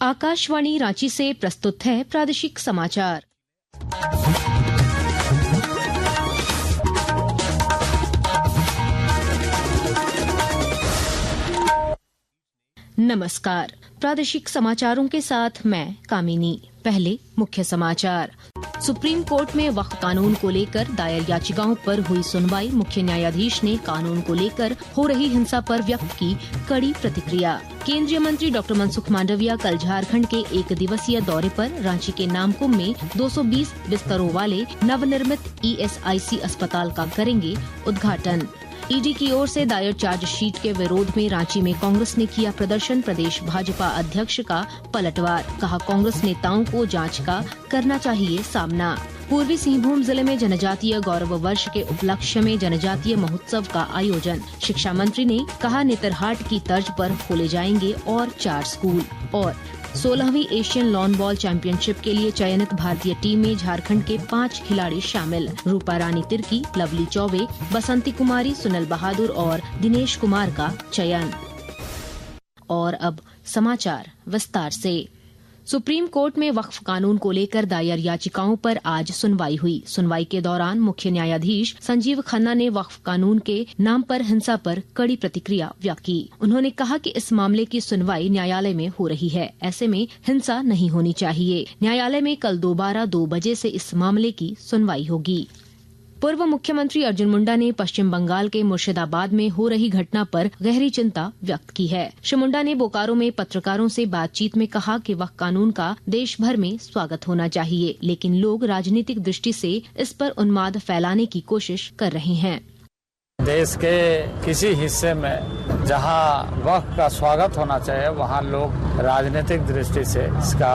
आकाशवाणी रांची से प्रस्तुत है प्रादेशिक समाचार। नमस्कार, प्रादेशिक समाचारों के साथ मैं कामिनी। पहले मुख्य समाचार। सुप्रीम कोर्ट में वक्फ कानून को लेकर दायर याचिकाओं पर हुई सुनवाई। मुख्य न्यायाधीश ने कानून को लेकर हो रही हिंसा पर व्यक्त की कड़ी प्रतिक्रिया। केंद्रीय मंत्री डॉ. मनसुख मांडविया कल झारखंड के 1 दिवसीय दौरे पर रांची के नामकुम में 220 बिस्तरों वाले नवनिर्मित ESIC अस्पताल का करेंगे उद्घाटन। ईडी की ओर से दायर चार्जशीट के विरोध में रांची में कांग्रेस ने किया प्रदर्शन। प्रदेश भाजपा अध्यक्ष का पलटवार, कहा कांग्रेस नेताओं को जांच का करना चाहिए सामना। पूर्वी सिंहभूम जिले में जनजातीय गौरव वर्ष के उपलक्ष्य में जनजातीय महोत्सव का आयोजन। शिक्षा मंत्री ने कहा नेतरहाट की तर्ज पर खोले जाएंगे और 4 स्कूल। और 16वीं एशियन लॉन बॉल चैंपियनशिप के लिए चयनित भारतीय टीम में झारखंड के 5 खिलाड़ी शामिल। रूपा रानी तिर्की, लवली चौबे, बसंती कुमारी, सुनील बहादुर और दिनेश कुमार का चयन। और अब समाचार विस्तार से। सुप्रीम कोर्ट में वक्फ कानून को लेकर दायर याचिकाओं पर आज सुनवाई हुई। सुनवाई के दौरान मुख्य न्यायाधीश संजीव खन्ना ने वक्फ कानून के नाम पर हिंसा पर कड़ी प्रतिक्रिया व्यक्त की। उन्होंने कहा कि इस मामले की सुनवाई न्यायालय में हो रही है, ऐसे में हिंसा नहीं होनी चाहिए। न्यायालय में कल दोबारा 2 बजे से इस मामले की सुनवाई होगी। पूर्व मुख्यमंत्री अर्जुन मुंडा ने पश्चिम बंगाल के मुर्शिदाबाद में हो रही घटना पर गहरी चिंता व्यक्त की है। श्री मुंडा ने बोकारो में पत्रकारों से बातचीत में कहा कि वक्फ कानून का देश भर में स्वागत होना चाहिए, लेकिन लोग राजनीतिक दृष्टि से इस पर उन्माद फैलाने की कोशिश कर रहे हैं। देश के किसी हिस्से में जहां वक्फ का स्वागत होना चाहिए, वहां लोग राजनीतिक दृष्टि से इसका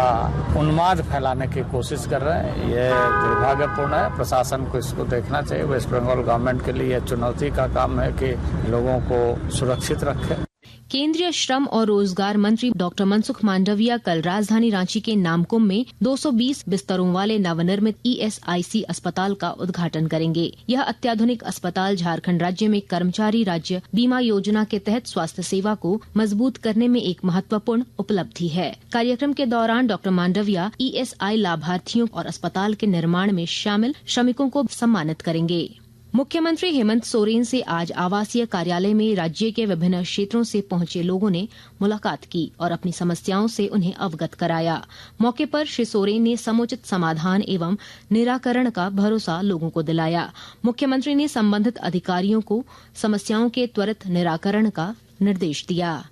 उन्माद फैलाने की कोशिश कर रहे हैं। ये दुर्भाग्यपूर्ण है। प्रशासन को इसको देखना चाहिए। वेस्ट बंगाल गवर्नमेंट के लिए चुनौती का काम है कि लोगों को सुरक्षित रखे। केंद्रीय श्रम और रोजगार मंत्री डॉ. मनसुख मांडविया कल राजधानी रांची के नामकुम में 220 बिस्तरों वाले नवनिर्मित ESIC अस्पताल का उद्घाटन करेंगे। यह अत्याधुनिक अस्पताल झारखंड राज्य में कर्मचारी राज्य बीमा योजना के तहत स्वास्थ्य सेवा को मजबूत करने में एक महत्वपूर्ण उपलब्धि है। कार्यक्रम के दौरान डॉ. मांडविया ESI लाभार्थियों और अस्पताल के निर्माण में शामिल श्रमिकों को सम्मानित करेंगे। मुख्यमंत्री हेमंत सोरेन से आज आवासीय कार्यालय में राज्य के विभिन्न क्षेत्रों से पहुंचे लोगों ने मुलाकात की और अपनी समस्याओं से उन्हें अवगत कराया। मौके पर श्री सोरेन ने समुचित समाधान एवं निराकरण का भरोसा लोगों को दिलाया। मुख्यमंत्री ने संबंधित अधिकारियों को समस्याओं के त्वरित निराकरण का निर्देश दिया।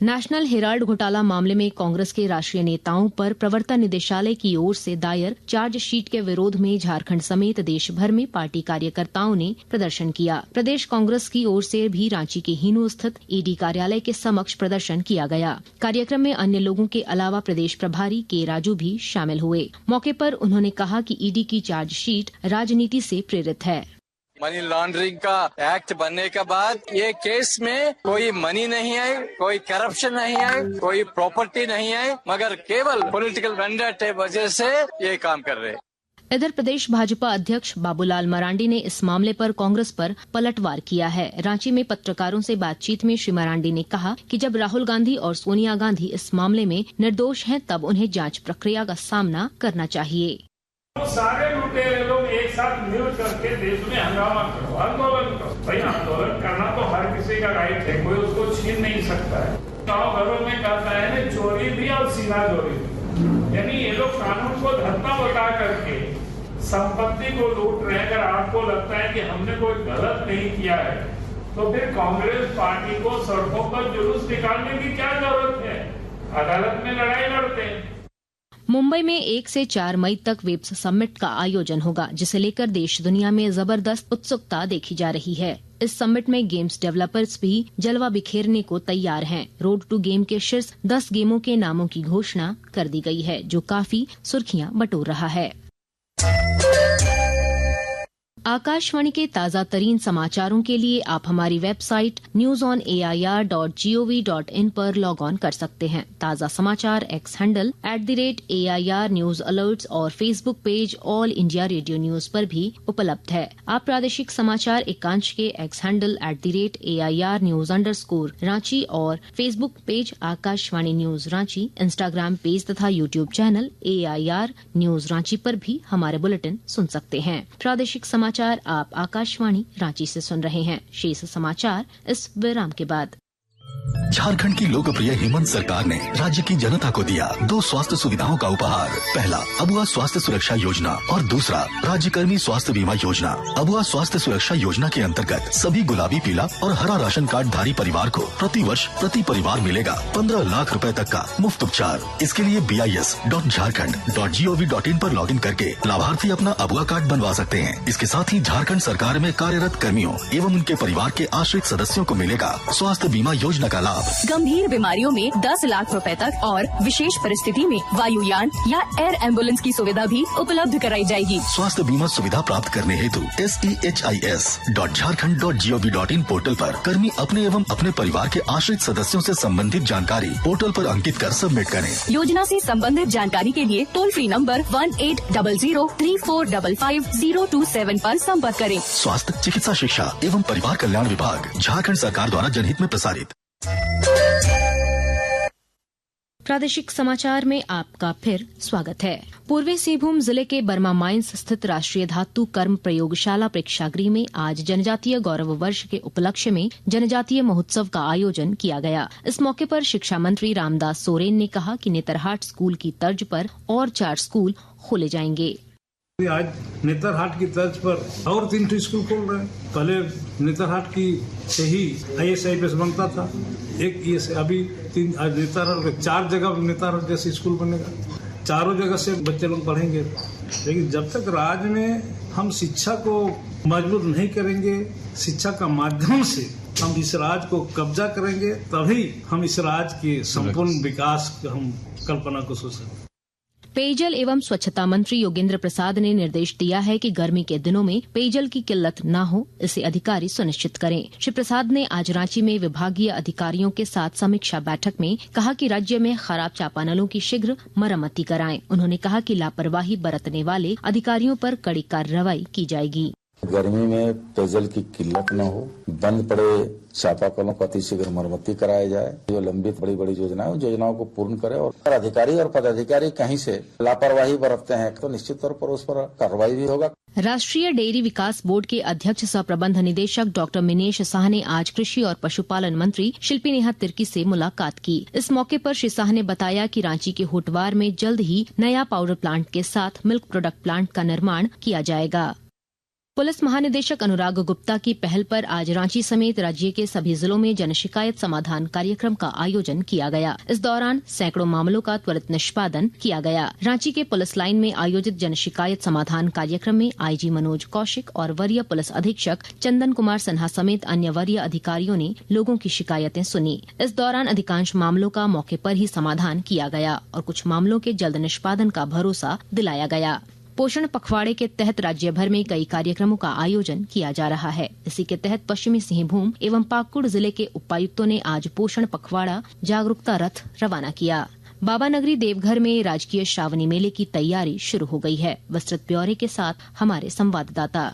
नेशनल हेराल्ड घोटाला मामले में कांग्रेस के राष्ट्रीय नेताओं पर प्रवर्तन निदेशालय की ओर से दायर चार्जशीट के विरोध में झारखंड समेत देश भर में पार्टी कार्यकर्ताओं ने प्रदर्शन किया। प्रदेश कांग्रेस की ओर से भी रांची के हिनू स्थित ED कार्यालय के समक्ष प्रदर्शन किया गया। कार्यक्रम में अन्य लोगों के अलावा प्रदेश प्रभारी के राजू भी शामिल हुए। मौके पर उन्होंने कहा कि ED की चार्जशीट राजनीति से प्रेरित है। मनी लॉन्ड्रिंग का एक्ट बनने के बाद ये केस में कोई मनी नहीं है, कोई करप्शन नहीं है, कोई प्रॉपर्टी नहीं है, मगर केवल पॉलिटिकल वेंडट वजह से ये काम कर रहे हैं। इधर प्रदेश भाजपा अध्यक्ष बाबूलाल मरांडी ने इस मामले पर कांग्रेस पर पलटवार किया है। रांची में पत्रकारों से बातचीत में श्री मरांडी ने कहा कि जब राहुल गांधी और सोनिया गांधी इस मामले में निर्दोष हैं, तब उन्हें जांच प्रक्रिया का सामना करना चाहिए। सारे लुटेरे लोग एक साथ मिल करके देश में हंगामा करो, आंदोलन करो। भाई आंदोलन करना तो हर किसी का राइट है, कोई उसको छीन नहीं सकता है। गाँव घरों में कहता है चोरी भी और सीना चोरी भी, यानी ये लोग कानून को धत्ता बता करके संपत्ति को लूट रहे हैं। अगर आपको लगता है कि हमने कोई गलत नहीं किया है, तो फिर कांग्रेस पार्टी को सड़कों पर जुलूस निकालने की क्या जरूरत है? अदालत में लड़ाई लड़ते हैं। मुंबई में 1 से 4 मई तक वेब्स समिट का आयोजन होगा, जिसे लेकर देश दुनिया में जबरदस्त उत्सुकता देखी जा रही है। इस समिट में गेम्स डेवलपर्स भी जलवा बिखेरने को तैयार हैं। रोड टू गेम के शीर्ष 10 गेमों के नामों की घोषणा कर दी गई है, जो काफी सुर्खियां बटोर रहा है। आकाशवाणी के ताज़ा तरीन समाचारों के लिए आप हमारी वेबसाइट newsonair.gov.in पर लॉग ऑन कर सकते हैं। ताज़ा समाचार X handle @AIR news alerts और Facebook page All India Radio news पर भी उपलब्ध है। आप प्रादेशिक समाचार एकांश के X handle @AIR news _Ranchi और Facebook page Akashvani news Ranchi, Instagram page तथा YouTube channel AIR news Ranchi पर भी हमारे बुलेटिन सुन सकते हैं। प्रादेशिक समाचार आप आकाशवाणी रांची से सुन रहे हैं। शेष समाचार इस विराम के बाद। झारखंड की लोकप्रिय हेमंत सरकार ने राज्य की जनता को दिया 2 स्वास्थ्य सुविधाओं का उपहार। पहला अबुआ स्वास्थ्य सुरक्षा योजना और दूसरा राज्यकर्मी स्वास्थ्य बीमा योजना। अबुआ स्वास्थ्य सुरक्षा योजना के अंतर्गत सभी गुलाबी, पीला और हरा राशन कार्ड धारी परिवार को प्रति वर्ष प्रति परिवार मिलेगा 15 लाख रुपए तक का मुफ्त उपचार। इसके लिए BIS.jharkhand.gov.in पर लॉगिन करके लाभार्थी अपना अबुआ कार्ड बनवा सकते हैं। इसके साथ ही झारखंड सरकार में कार्यरत कर्मियों एवं उनके परिवार के आश्रित सदस्यों को मिलेगा स्वास्थ्य बीमा योजना का लाभ। गंभीर बीमारियों में 10 लाख रुपए तक और विशेष परिस्थिति में वायुयान या एयर एम्बुलेंस की सुविधा भी उपलब्ध कराई जाएगी। स्वास्थ्य बीमा सुविधा प्राप्त करने हेतु SEHIS.jharkhand.gov.in पोर्टल पर कर्मी अपने एवं अपने परिवार के आश्रित सदस्यों से संबंधित जानकारी पोर्टल पर अंकित कर सबमिट करें। योजना से संबंधित जानकारी के लिए टोल फ्री नंबर 18003455 पर संपर्क करें। स्वास्थ्य, चिकित्सा शिक्षा एवं परिवार कल्याण विभाग, झारखंड सरकार द्वारा जनहित में प्रसारित। प्रादेशिक समाचार में आपका फिर स्वागत है। पूर्वी सिंहभूम जिले के बर्मा माइंस स्थित राष्ट्रीय धातु कर्म प्रयोगशाला प्रेक्षागृह में आज जनजातीय गौरव वर्ष के उपलक्ष्य में जनजातीय महोत्सव का आयोजन किया गया। इस मौके पर शिक्षा मंत्री रामदास सोरेन ने कहा कि नेतरहाट स्कूल की तर्ज पर और 4 स्कूल खोले जाएंगे। आज नेतरहाट की तर्ज पर और 3 स्कूल खोल रहे हैं। पहले नेतरहाट की से ही IAS बनता था, एक ये से अभी 3 नेतरहाट 4 जगह नेतरहाट जैसे स्कूल बनेगा। चारों जगह से बच्चे लोग पढ़ेंगे। लेकिन जब तक राज्य में हम शिक्षा को मजबूत नहीं करेंगे, शिक्षा का माध्यम से हम इस राज्य को कब्जा करेंगे, तभी हम इस राज्य के संपूर्ण विकास हम कल्पना को सोच सकते हैं। पेयजल एवं स्वच्छता मंत्री योगेंद्र प्रसाद ने निर्देश दिया है कि गर्मी के दिनों में पेयजल की किल्लत न हो, इसे अधिकारी सुनिश्चित करें। श्री प्रसाद ने आज रांची में विभागीय अधिकारियों के साथ समीक्षा बैठक में कहा कि राज्य में खराब चापानलों की शीघ्र मरम्मती कराएं। उन्होंने कहा कि लापरवाही बरतने वाले अधिकारियों पर कड़ी कार्रवाई की जाएगी। गर्मी में पेयजल की किल्लत न हो, बंद पड़े चापाकलों को अतिशीघ्र मरम्मती कराया जाए। जो लंबित बड़ी बड़ी योजनाओं को पूर्ण करे और अधिकारी और पदाधिकारी कहीं से लापरवाही बरतते हैं तो निश्चित तौर पर उस पर कार्रवाई भी होगा। राष्ट्रीय डेयरी विकास बोर्ड के अध्यक्ष सह प्रबंध निदेशक डॉक्टर मिनेश शाह ने आज कृषि और पशुपालन मंत्री शिल्पी नेहा तिर्की से मुलाकात की। इस मौके पर श्री शाह ने बताया कि रांची के होटवार में जल्द ही नया पाउडर प्लांट के साथ मिल्क प्रोडक्ट प्लांट का निर्माण किया जाएगा। पुलिस महानिदेशक अनुराग गुप्ता की पहल पर आज रांची समेत राज्य के सभी जिलों में जन शिकायत समाधान कार्यक्रम का आयोजन किया गया। इस दौरान सैकड़ों मामलों का त्वरित निष्पादन किया गया। रांची के पुलिस लाइन में आयोजित जन शिकायत समाधान कार्यक्रम में IG मनोज कौशिक और वरीय पुलिस अधीक्षक चंदन कुमार सिन्हा समेत अन्य वरीय अधिकारियों ने लोगों की शिकायतें सुनी। इस दौरान अधिकांश मामलों का मौके पर ही समाधान किया गया और कुछ मामलों के जल्द निष्पादन का भरोसा दिलाया गया। पोषण पखवाड़े के तहत राज्य भर में कई कार्यक्रमों का आयोजन किया जा रहा है। इसी के तहत पश्चिमी सिंहभूम एवं पाकुड़ जिले के उपायुक्तों ने आज पोषण पखवाड़ा जागरूकता रथ रवाना किया। बाबा नगरी देवघर में राजकीय श्रावणी मेले की तैयारी शुरू हो गई है। विस्तृत ब्यौरे के साथ हमारे संवाददाता।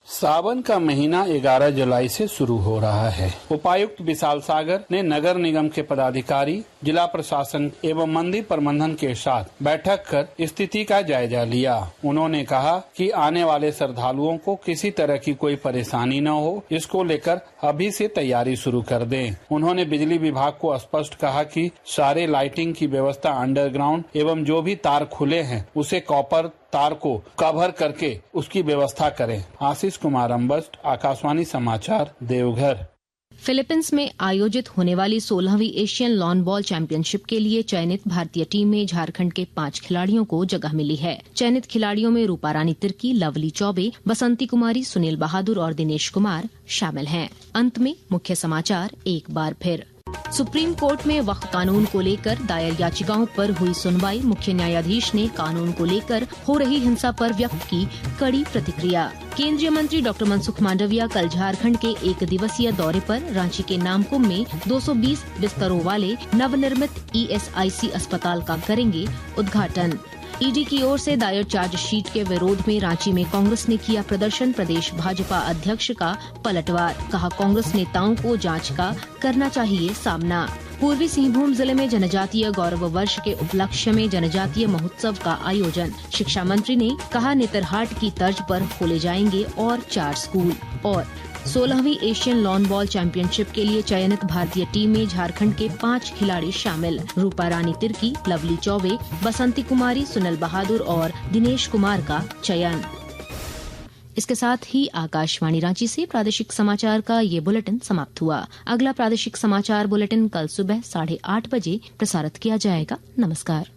सावन का महीना 11 जुलाई से शुरू हो रहा है। उपायुक्त विशाल सागर ने नगर निगम के पदाधिकारी, जिला प्रशासन एवं मंदिर प्रबंधन के साथ बैठक कर स्थिति का जायजा लिया। उन्होंने कहा कि आने वाले श्रद्धालुओं को किसी तरह की कोई परेशानी न हो, इसको लेकर अभी से तैयारी शुरू कर दें। उन्होंने बिजली विभाग को स्पष्ट कहा कि सारे लाइटिंग की व्यवस्था अंडरग्राउंड एवं जो भी तार खुले हैं उसे कॉपर तार को कवर करके उसकी व्यवस्था करें। आशीष कुमार अम्बस्ट, आकाशवाणी समाचार, देवघर। फिलीपींस में आयोजित होने वाली 16वीं एशियन लॉन बॉल चैंपियनशिप के लिए चयनित भारतीय टीम में झारखंड के 5 खिलाड़ियों को जगह मिली है। चयनित खिलाड़ियों में रूपा रानी तिर्की, लवली चौबे, बसंती कुमारी, सुनील बहादुर और दिनेश कुमार शामिल हैं। अंत में मुख्य समाचार एक बार फिर। सुप्रीम कोर्ट में वक्फ कानून को लेकर दायर याचिकाओं पर हुई सुनवाई। मुख्य न्यायाधीश ने कानून को लेकर हो रही हिंसा पर व्यक्त की कड़ी प्रतिक्रिया। केंद्रीय मंत्री डॉक्टर मनसुख मांडविया कल झारखंड के 1 दिवसीय दौरे पर रांची के नामकुम में 220 बिस्तरों वाले नवनिर्मित ESIC अस्पताल का करेंगे उद्घाटन। ईडी की ओर से दायर चार्जशीट के विरोध में रांची में कांग्रेस ने किया प्रदर्शन। प्रदेश भाजपा अध्यक्ष का पलटवार, कहा कांग्रेस नेताओं को जांच का करना चाहिए सामना। पूर्वी सिंहभूम जिले में जनजातीय गौरव वर्ष के उपलक्ष्य में जनजातीय महोत्सव का आयोजन। शिक्षा मंत्री ने कहा नेतरहाट की तर्ज पर खोले जाएंगे और 4 स्कूल। और 16वीं एशियन लॉन बॉल चैंपियनशिप के लिए चयनित भारतीय टीम में झारखंड के 5 खिलाड़ी शामिल। रूपा रानी तिर्की, लवली चौबे, बसंती कुमारी, सुनील बहादुर और दिनेश कुमार का चयन। इसके साथ ही आकाशवाणी रांची से प्रादेशिक समाचार का ये बुलेटिन समाप्त हुआ। अगला प्रादेशिक समाचार बुलेटिन कल सुबह 8:30 बजे प्रसारित किया जाएगा। नमस्कार।